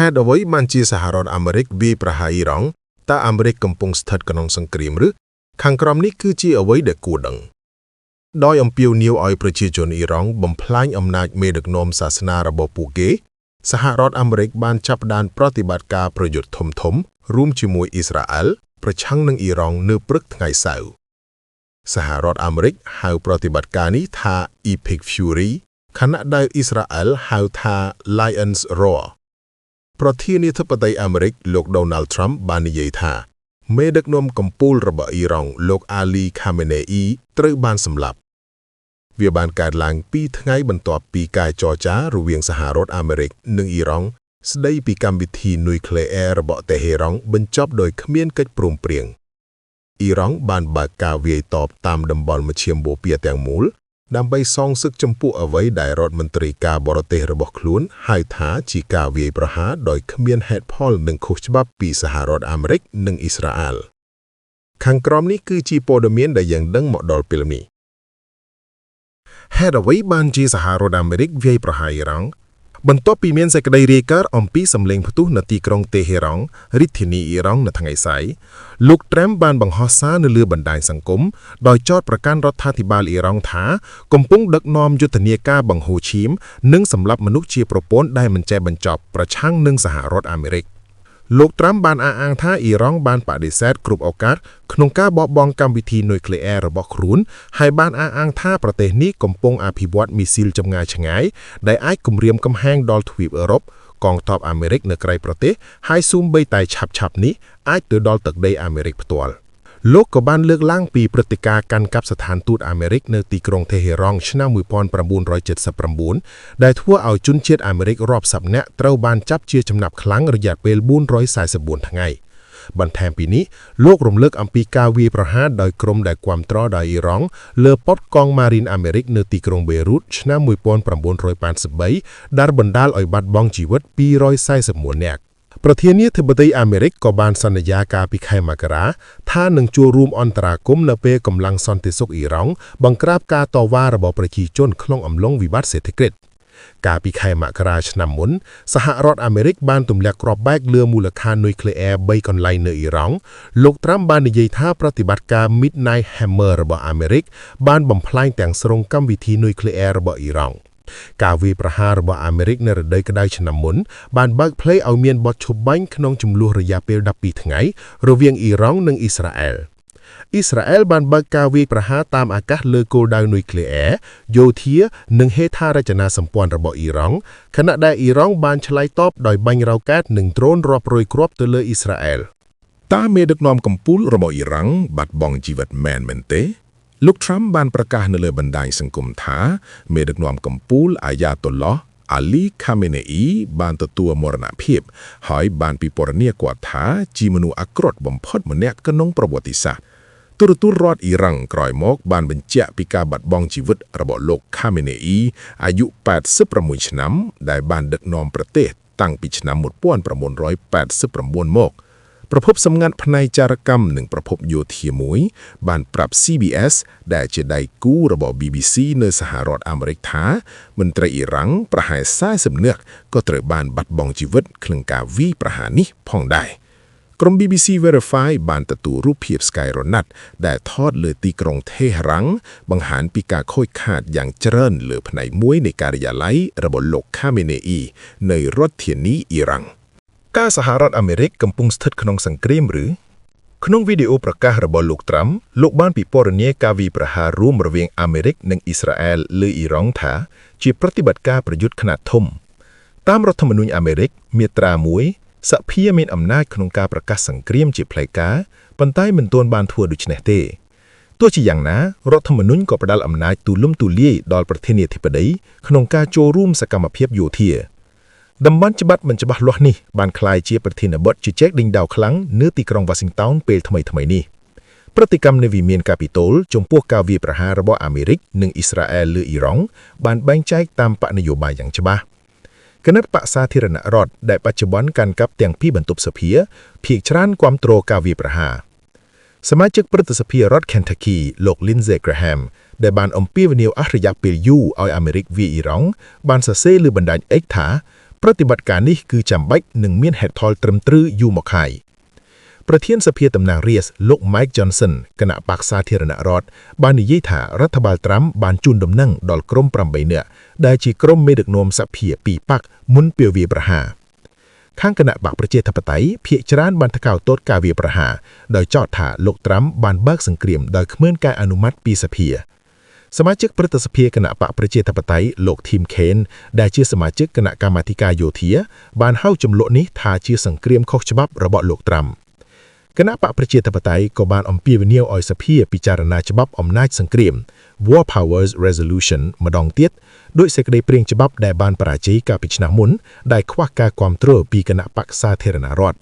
ตุเอาไว้มันจีสหรัฐอเมริกวีประหารอิหร่องแต่อเมริกกำปงสถัดกนองสังครีมหรือขังกรอมนี้คือจีเอาไว้เด็กกูดังโดยอมพิวนิวออยประชาชนอิหร่องบ่มพลายอำนาจเมดึกนมศาสนาระบบปูเกสหรัฐอเมริกบานจับดานปฏิบัติการประยุทธ์ถมร่วมជាមួយอิสราเอลประชังនឹងอิหร่องនៅព្រឹកថ្ងៃសៅរ៍សហរដ្ឋអាមេរិកហៅប្រតិបត្តិការនេះថា Epic Fury ខណៈដែលអ៊ីស្រាអែលហៅថា Lion's Roar ប្រធានាធិបតីអាមេរិកលោក Donald Trump បាននិយាយថាមេដឹកនាំកំពូលរបស់អ៊ីរ៉ង់លោក Ali Khamenei ត្រូវបានសម្លាប់វាបានកើតឡើង2ថ្ងៃបន្ទាប់ពីការចរចារវាងសហរដ្ឋអាមេរិកនិងអ៊ីរ៉ង់ស្ដីពីកម្មវិធីនុយក្លេអ៊ែររបស់តេហេរ៉ង់បញ្ចប់ដោយគ្មានកិច្ចព្រមព្រៀងអ៊ីរ៉ង់បានបើកការវាយតបតាមតំបន់មជ្ឈមបូព៌ាទាំងមូលដើម្បីសងសឹកចំពោះអ្វីដែលរដ្ឋមន្ត្រីការបរទេសរបស់ខ្លួនហៅថាជាការវាយប្រហារដោយគ្មានហេតុផលនិងខុសច្បាប់ពីសហរដ្ឋអាមេរិកនិងអ៊ីស្រាអែលខាងក្រោមនេះគឺជាព័ត៌មានដែលយើងដឹងមកដល់ពេលនេះហេតុអ្វីបានជាសហរដ្ឋអាមេរិកវាយប្រហារអ៊ីរ៉ង់បន្ទាប់ពីមានសេចក្តីរាយការណ៍អំពីសម្លេងផ្ទុះនៅទីក្រុងតេហេរ៉ង់រាជធានីអ៊ីរ៉ង់នៅថ្ងៃស្អែកលោក Trump បានបង្ហោះសារនៅលើបណ្ដាញសង្គមដោយចោទប្រកាន់រដ្ឋាភិបាលអ៊ីរ៉ង់ថាកំពុងដឹកនាំយុទ្ធនាការបង្ហូរឈាមនិងសម្លាប់មនុស្សជាប្រព័ន្ធដែលមិនចេះបញ្ចប់ប្រឆាំងនឹងសហរដ្ឋអាមេរិកលោក Trump បានអះអាងថាអ៊ីរ៉ង់បានបដិសេធគ្រប់ឱកាសក្នុងការបោះបង់កម្មវិធីនុយក្លេអ៊ែររបស់ខ្លួនហើយបានអះអាងថាប្រទេសនេះកំពុងអភិវឌ្ឍមីស៊ីលចម្ងាយឆ្ងាយដែលអាចគំរាមកំហែងដល់ទ្វីបអឺរ៉ុបកងទ័ពអាមេរិកនៅក្រៅប្រទេសហើយសូម្បីតែឆាប់នេះអាចទៅដល់ទឹកដីអាមេរិកផ្ទាល់លោកក៏បានលើកឡើងពីព្រឹត្តិការណ៍កាន់កាប់ស្ថានទូតអាមេរិកនៅទីក្រុងតេហេរ៉ង់ឆ្នាំ1979ដែលធ្វើឲ្យជនជាតិអាមេរិករាប់សិបនាក់ត្រូវបានចាប់ជាចំណាប់ខ្លាំងរយៈពេល444ថ្ងៃបន្ថែមពីនេះលោករំលឹកអំពីការវាយប្រហារដោយក្រុមដែលគាំទ្រដោយអ៊ីរ៉ង់លើប៉ុស្តិ៍កងម៉ារីនអាមេរិកនៅទីក្រុងបេរុតឆ្នាំ1983ដែលបណ្ដាលឲ្យបាត់បង់ជីវិត241នាក់ប្រធានាធិបតីអាមេរិកក៏បានសន្យាកាលពីខែមករាថានឹងចូលរួមអន្តរាគមន៍នៅពេលកម្លាំងសន្តិសុខអ៊ីរ៉ង់បង្ក្រាបការតវ៉ារបស់ប្រជាជនក្នុងអំឡុងវិបត្តិសេដ្ឋកិច្ចកាលពីខែមករាឆ្នាំមុនសហរដ្ឋអាមេរិកបានទម្លាក់គ្រាប់បែកលើមូលដ្ឋាននុយក្លេអ៊ែរ3កន្លែងនៅអ៊ីរ៉ង់លោក Trump បាននិយាយថាប្រតិបត្តិការ Midnight Hammer របស់អាមេរិកបានបំផ្លាញទាំងស្រុងកម្មវិធីនុយក្លេអ៊ែររបស់អ៊ីរ៉ង់ការវាយប្រហាររបស់អាមេរិកនៅរដូវក្តៅឆ្នាំមុនបានបើកផ្លូវឲ្យមានបទឈប់បាញ់ក្នុងចំនួនរយៈពេល12ថ្ងៃរវាងអ៊ីរ៉ង់និងអ៊ីស្រាអែលអ៊ីស្រាអែលបានបើកការវាយប្រហារតាមអាកាសលើគោលដៅនុយក្លេអ៊ែរយោធានិងហេដ្ឋារចនាសម្ព័ន្ធរបស់អ៊ីរ៉ង់ខណៈដែលអ៊ីរ៉ង់បានឆ្លើយតបដោយបាញ់រ៉ុកែតនិងដ្រូនរាប់រយគ្រាប់ទៅលើអ៊ីស្រាអែលតើមេដឹកនាំកំពូលរបស់អ៊ីរ៉ង់បាត់បង់ជីវិតមែនទេលោក Trump បានប្រកាសនៅលើបណ្ដាញសង្គមថាមេដឹកនាំកំពូលអាយ៉ាតូឡោះ Ali Khamenei បានទទួលមរណភាពហើយបានពិពណ៌នាគាត់ថាជាមនុស្សអាក្រក់បំផុតម្នាក់ក្នុងប្រវត្តិសាស្ត្រទូរទស្សន៍រដ្ឋអ៊ីរ៉ង់ក្រោយមកបានបញ្ជាក់ពីការបាត់បង់ជីវិតរបស់លោក Khamenei អាយុ86ឆ្នាំដែលបានដឹកនាំប្រទេសតាំងពីឆ្នាំ1989មកប្រភពសម្ងាត់ផ្នែកចារកម្មនិងប្រភពយោធាមួយបានប្រាប់ CBS ដែលជាដៃគូរបស់ BBC នៅសហរដ្ឋអាមេរិកថាមន្ត្រីអ៊ីរ៉ង់ប្រហែល40នាក់ក៏ត្រូវបានបាត់បង់ជីវិតក្នុងការវាយប្រហារនេះផងដែរក្រុម BBC Verify បានទទួលរូបភាព Skyronet ដែលថតលើទីក្រុងតេហេរ៉ង់បង្ហាញពីការខូចខាតយ៉ាងច្រើនលើផ្នែកមួយនៃការិយាល័យរបស់លោក Khamenei នៅរដ្ឋធានីអ៊ីរ៉ង់ការសហរដ្ឋអាមេរិកកំពុងស្ថិតក្នុងសង្គ្រាមឬក្នុងវីដេអូប្រកាសរបស់លោក Trump លោកបានពិពណ៌នាការវាយប្រហាររួមរវាងអាមេរិកនិងអ៊ីស្រាអែលលើអ៊ីរ៉ង់ថាជាប្រតិបត្តិការប្រយុទ្ធខ្នាតធំតាមរដ្ឋធម្មនុញ្ញអាមេរិកមាត្រា1សហភាពមានអំណាចក្នុងការប្រកាសសង្គ្រាមជាផ្លូវការប៉ុន្តែមិនទាន់បានធ្វើដូច្នេះទេទោះជាយ៉ាងណារដ្ឋធម្មនុញ្ញក៏ផ្ដល់អំណាចទូលំទូលាយដល់ប្រធានាធិបតីក្នុងការចូលរួមសកម្មភាពយោធាតំបន់ច្បាប់មិនច្បាស់លាស់នេះបានក្លាយជាប្រធានបទជជែកដេញដោលខ្លាំងនៅទីក្រុង Washington ពេលថ្មីនេះព្រឹត្តិកម្មនៃវិមានកាពីតូលចំពោះការវាយប្រហាររបស់អាមេរិកនិងអ៊ីស្រាអែលលើអ៊ីរ៉ង់បានបែងចែកតាមបកនយោបាយយ៉ាងច្បាស់គណៈបកសាធារណរដ្ឋដែលបច្ចុប្បន្នកាន់កាប់ទាំងពីរបន្ទប់សភាភាគច្រើនគាំទ្រការវាយប្រហារសមាជិកព្រឹទ្ធសភារដ្ឋ Kentucky លោក Lindsey Graham ដែលបានអំពាវនាវអស់រយៈពេលយូរឲ្យអាមេរិកវាយអ៊ីរ៉ង់បានសរសេរលើបណ្ដាញ X ថា ប្រតិបត្តិការនេះគឺចាំបាច់និងមានហេតុផលត្រឹមត្រូវយូរមកហើយប្រធានសភាតំណាងរាស្ត្រលោក Mike Johnson គណៈបក្សសាធារណរដ្ឋបាននិយាយថារដ្ឋបាលត្រាំបានជូនដំណឹងដល់ក្រុម8នាក់ដែលជាក្រុមមេដឹកនាំសភាពីរបកមុនពេលវាយប្រហារខាងគណៈបកប្រជាធិបតេយ្យភាគច្រើនបានថ្កោលទោសការវាយប្រហារដោយចោទថាលោកត្រាំបានបើកសង្គ្រាមដោយគ្មានការអនុម័តពីសភាសមាជិកព្រឹទ្ធសភាគណៈបកប្រជាធិបតេយ្យលោក Tim Kaine ដែលជាសមាជិកគណៈកម្មាធិការយោធាបានហៅចំនួននេះថាជាសង្គ្រាមខុសច្បាប់របស់លោកត្រាំគណៈបកប្រជាធិបតេយ្យក៏បានអំពាវនាវឲ្យសភាពិចារណាច្បាប់អំណាចសង្គ្រាម War Powers Resolution ម្ដងទៀតដោយសេចក្តីព្រាងច្បាប់ដែលបានបរាជ័យកាលពីឆ្នាំមុនដែលខ្វះការគាំទ្រពីគណៈបកសាធារណរដ្ឋ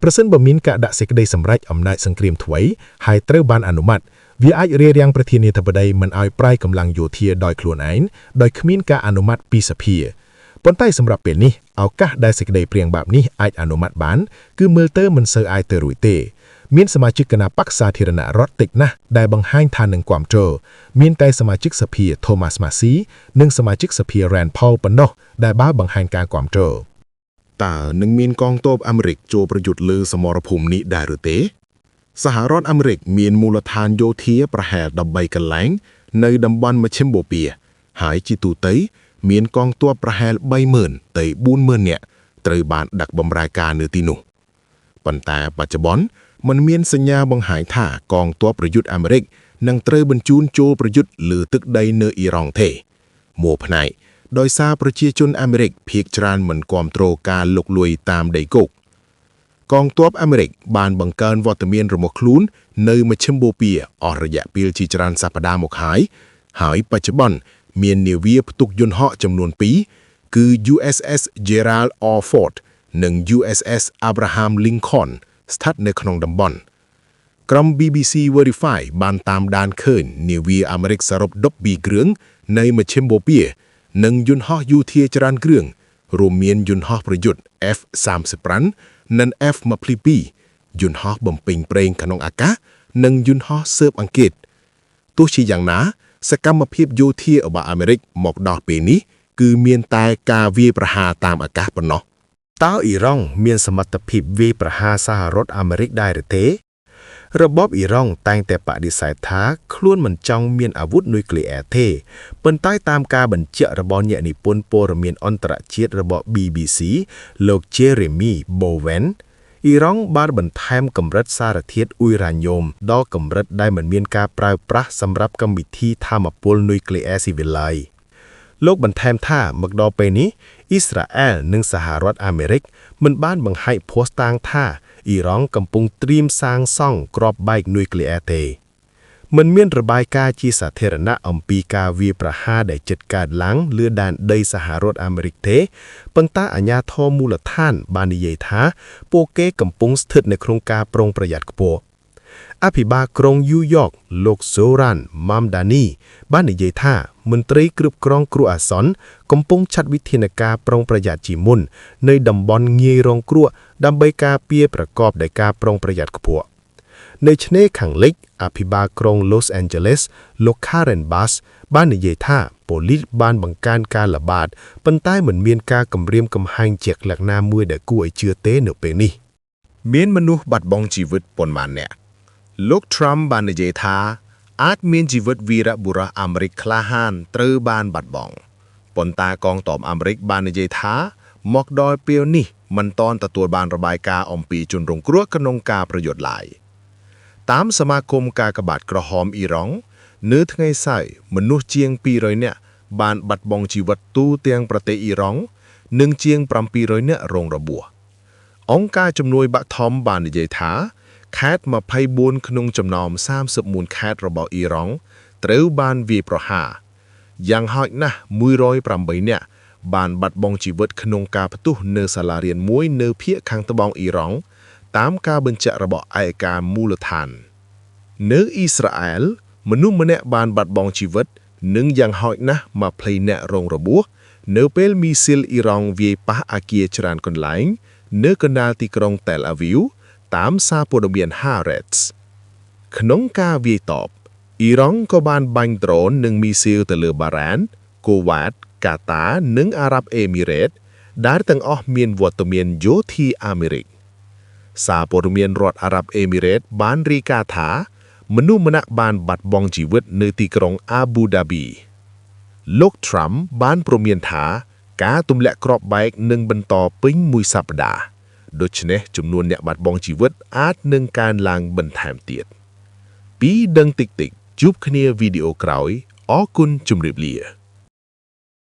ប្រសិនបើមានការដាក់សេចក្តីសម្រេចអំណាចសង្គ្រាមថ្មីហើយត្រូវបានអនុម័តវាអាចរារាំងប្រធានាធិបតីមិនឲ្យប្រាយកម្លាំងយោធាដោយខ្លួនឯងដោយគ្មានការអនុម័តពីសភាប៉ុន្តែសម្រាប់ពេលនេះឱកាសដែលសេចក្តីព្រាងបែបនេះអាចអនុម័តបានគឺមើលទៅមិនសូវអាចទៅរួចទេមានសមាជិកគណៈបកសាធារណរដ្ឋតិចណាស់ដែលបង្ហាញថានឹងគាំទ្រមានតែសមាជិកសភា Thomas Massie និងសមាជិកសភា Rand Paul ប៉ុណ្ណោះដែលបានបង្ហាញការគាំទ្រតើនឹងមានកងទ័ពអាមេរិកចូលប្រយុទ្ធលើសមរភូមិនេះដែរឬទេសហរដ្ឋអាមេរិកមានមូលដ្ឋានយោធាប្រហែល13កន្លែងនៅតំបន់មជ្ឈិមបូព៌ាហើយជាទូទៅមានកងទ័ពប្រហែល 30,000 ទៅ 40,000 នាក់ត្រូវបានដាក់បម្រើការនៅទីនោះប៉ុន្តែបច្ចុប្បន្នมันមានសញ្ញាបង្ហាញថាកងទ័ពប្រយុទ្ធអាមេរិកនឹងត្រូវបញ្ជូនចូលប្រយុទ្ធលើទឹកដីនៅអ៊ីរ៉ង់ទេមួយផ្នែកដោយសារប្រជាជនអាមេរិកភាគច្រើនមិនគាំទ្រការលុកលុយតាមដីគោកកងទ័ពអាមេរិកបានបង្កើនវត្តមានរបស់ខ្លួននៅមជ្ឈិមបូព៌ាអស់រយៈពេលជាច្រើនសប្តាហ៍មកហើយបច្ចុប្បន្នមាននាវាផ្ទុកយន្តហោះចំនួន2គឺ USS Gerald R. Ford និង USS Abraham Lincoln ស្ថិតនៅក្នុងតំបន់ក្រុម BBC Verify បានតាមដានឃើញនាវាអាមេរិកសរុប12គ្រឿងនៅមជ្ឈិមបូព៌ានិងយន្តហោះយោធាច្រើនគ្រឿងរួមមានយន្តហោះប្រយុទ្ធ F-35 និង F-22 យន្តហោះបំពេញប្រេងក្នុងអាកាសនិងយន្តហោះស៊ើបអង្កេតទោះជាយ៉ាងណាសកម្មភាពយោធារបស់អាមេរិកមកដល់ពេលនេះគឺមានតែការវាយប្រហារតាមអាកាសប៉ុណ្ណោះតើអ៊ីរ៉ង់មានសមត្ថភាពវាយប្រហារសហរដ្ឋអាមេរិកដែរឬទេរបបអ៊ីរ៉ង់តែងតែបដិសេធថាខ្លួនមិនចង់មានអាវុធនុយក្លេអ៊ែរទេប៉ុន្តែតាមការបញ្ជាក់របស់អ្នកនិពន្ធព័ត៌មានអន្តរជាតិរបស់ BBC លោក Jeremy Bowen អ៊ីរ៉ង់បានបន្ថែមកម្រិតសារធាតុអ៊ុយរ៉ាញ៉ូមដល់កម្រិតដែលមិនមានការប្រើប្រាស់សម្រាប់កម្មវិធីថាមពលនុយក្លេអ៊ែរស៊ីវិលឡើយលោកបន្ថែមថាមកដល់ពេលនេះអ៊ីស្រាអែលនិងសហរដ្ឋអាមេរិកមិនបានបង្ហាញភស្តុតាងថាអ៊ីរ៉ង់កំពុងត្រៀមសាងសង់គ្រាប់បែកនុយក្លេអ៊ែរទេមិនមានរបាយការណ៍ជាសាធារណៈអំពីការវាយប្រហារដែលជិតកើតឡើងលើដែនដីសហរដ្ឋអាមេរិកទេប៉ុន្តែអាជ្ញាធរមូលដ្ឋានបាននិយាយថាពួកគេកំពុងស្ថិតនៅក្នុងការប្រុងប្រយ័ត្នខ្ពស់អភិបាលក្រុងយូយ៉កលោក Zoran Mamdani បាននិយាយថាមន្ត្រីគ្រប់គ្រងគ្រោះអាសន្នកំពុងចាត់វិធានការប្រុងប្រយ័ត្នជាមុននៅតំបន់ងាយរងគ្រោះដើម្បីការពារប្រកបដោយការប្រុងប្រយ័ត្នខ្ពស់នៅឆ្នេរខាងលិចអភិបាលក្រុង Los Angeles លោក Karen Bass បាននិយាយថាប៉ូលីសបានបង្កើនការល្បាតប៉ុន្តែមិនមានការគំរាមកំហែងជាក់លាក់ណាមួយដែលគួរឲ្យជឿទេនៅពេលនេះមានមនុស្សបាត់បង់ជីវិតប៉ុន្មាននាក់លោក Trump បាននិយាយថាអាចមានជីវិតវីរបុរសអាមេរិកក្លាហានត្រូវបានបាត់បង់ប៉ុន្តែកងទ័ពអាមេរិកបាននិយាយថាមកដល់ពេលនេះមិនទាន់ទទួលបានរបាយការណ៍អំពីជនរងគ្រោះក្នុងការប្រយុទ្ធឡើយតាមសមាគមការកបាតក្រហមអ៊ីរ៉ង់នៅថ្ងៃសៅរ៍មនុស្សជាង200នាក់បានបាត់បង់ជីវិតទូទាំងប្រទេសអ៊ីរ៉ង់និងជាង700នាក់រងរបួសអង្គការជំនួយបឋមបាននិយាយថាខេត្ត24ក្នុងចំណោម31ខេត្តរបស់អ៊ីរ៉ង់ត្រូវបានវាយប្រហារយ៉ាងហោចណាស់108នាក់បានបាត់បង់ជីវិតក្នុងការផ្ទុះនៅសាលារៀនមួយនៅភាគខាងត្បូងអ៊ីរ៉ង់តាមការបញ្ជាក់របស់ឯកការមូលដ្ឋាននៅអ៊ីស្រាអែលមនុស្សម្នាក់បានបាត់បង់ជីវិតនិងយ៉ាងហោចណាស់20នាក់រងរបួសនៅពេលមីស៊ីលអ៊ីរ៉ង់វាយប៉ះអគារច្រើនកន្លែងនៅកណ្ដាលទីក្រុង Tel Aviv តាមសារព័ត៌មាន Haaretz ក្នុងការវាយតបអ៊ីរ៉ង់ក៏បានបាញ់ដ្រូននិងមីស៊ីលទៅលើបារ៉ាន កូវ៉ាត កាតានិងអារ៉ាប់អេមីរ៉េត ដែលទាំងអស់មានវត្តមានយោធាអាមេរិកសារព័ត៌មានរដ្ឋអារ៉ាប់អេមីរ៉េតបានរាយការណ៍ថាមនុស្សម្នាក់បានបាត់បង់ជីវិតនៅទីក្រុងអាប៊ូដាប៊ីលោក Trump បានព្រមានថាការទម្លាក់គ្រាប់បែកនឹងបន្តពេញមួយសប្តាហ៍ដូច្នេះចំនួនអ្នកបាត់បង់ជីវិតអាចនឹងកើនឡើងបន្ថែមទៀតពីដឹងតិចៗជួបគ្នាវីដេអូក្រោយអរគុណជម្រាបលា